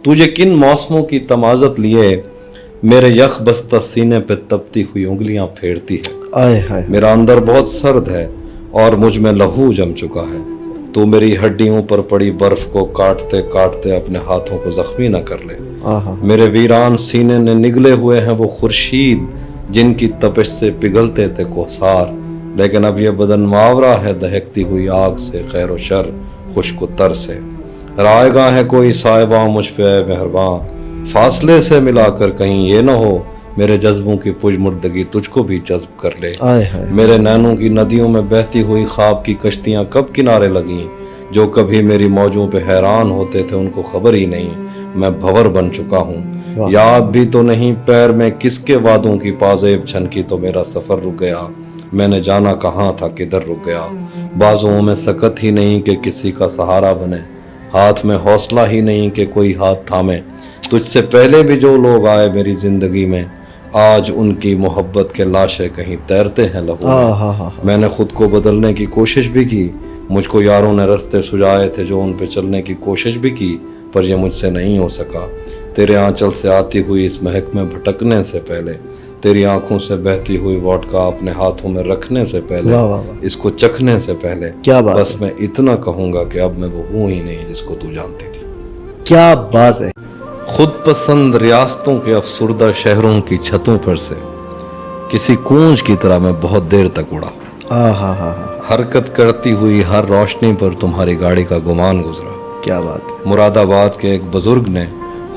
तुझे किन मौसमों की तमाज़त लिए मेरे यख बस्ता सीने पे तपती हुई उंगलियां फेरती है। आए हाय, मेरा अंदर बहुत सर्द है और मुझ में लहू जम चुका है। तू मेरी हड्डियों पर पड़ी बर्फ को काटते काटते अपने हाथों को जख्मी न कर ले। आहा, मेरे वीरान सीने ने निगले हुए हैं वो खुर्शीद जिनकी तपिश से पिघलते थे कोसार, लेकिन अब ये बदन मावरा है दहकती हुई आग से, खैर व शर खुश्क तर से। रायगा है कोई साहिबा मुझ पे मेहरबान, फासले से मिलाकर कहीं ये न हो मेरे जज्बों की पुजमुर्दगी तुझको भी जज्ब कर ले। आए हाय, मेरे नैनों की नदियों में बहती हुई ख्वाब की कश्तियां कब किनारे लगीं, जो कभी मेरी मौजों पे हैरान होते थे उनको खबर ही नहीं मैं भंवर बन चुका हूँ। याद भी तो नहीं पैर में किसके वादों की पाजेब छनकी तो मेरा सफर रुक गया। मैंने जाना कहाँ था किधर रुक गया। बाजुओं में सकत ही नहीं कि किसी का सहारा बने, हाथ में हौसला ही नहीं कि कोई हाथ थामे। तुझसे पहले भी जो लोग आए मेरी जिंदगी में, आज उनकी मोहब्बत के लाशें कहीं तैरते हैं लहू में। मैंने खुद को बदलने की कोशिश भी की, मुझको यारों ने रास्ते सुझाए थे जो उन पे चलने की कोशिश भी की, पर यह मुझसे नहीं हो सका। तेरे आंचल से आती हुई इस महक में भटकने से पहले, तेरी आंखों से बहती हुई वोडका अपने हाथों में रखने से पहले, वाह वाह वाह, इसको चखने से पहले, क्या बात बस मैं इतना कहूंगा कि अब मैं वो हूं ही नहीं जिसको तू जानती थी। क्या बात है। खुद पसंद रियासतों के अफसुर्दा शहरों की छतों पर से किसी कूंज की तरह मैं बहुत देर तक उड़ा। आहा हा, हरकत करती हुई हर रोशनी पर तुम्हारी गाड़ी का गुमान गुजरा। क्या बात है। मुरादाबाद के एक बुजुर्ग ने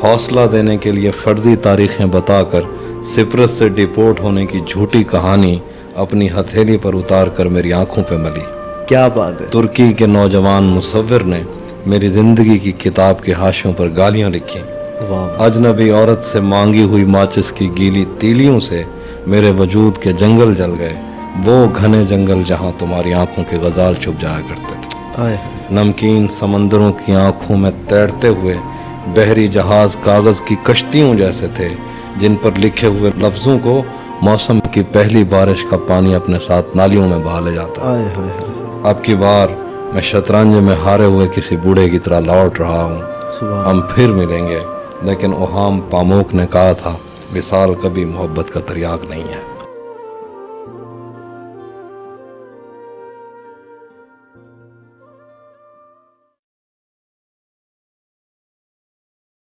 हौसला देने के लिए फर्जी तारीखें बताकर सिप्रस से डिपोर्ट होने की झूठी कहानी अपनी हथेली पर उतार कर मेरी आंखों पे मली। क्या बात है। तुर्की के नौजवान मुसव्विर ने मेरी जिंदगी की किताब के हाशियों पर गालियां लिखी। वाह, अजनबी औरत से मांगी हुई माचिस की गीली तीलियों से मेरे वजूद के जंगल जल गए, वो घने जंगल जहां तुम्हारी आंखों के गजाल छुप जाया करते थे। आए नमकीन समंदरों की आंखों में तैरते हुए बहरी जहाज कागज की कश्तियों जैसे थे, जिन पर लिखे हुए लफ्जों को मौसम की पहली बारिश का पानी अपने साथ नालियों में बहा ले जाता। आए हाय, अब की बार मैं शतरंज में हारे हुए किसी बूढ़े की तरह लौट रहा हूँ। सुबह हम फिर मिलेंगे, लेकिन ओहाम पामोक ने कहा था विसाल कभी मोहब्बत का तरियाक नहीं है।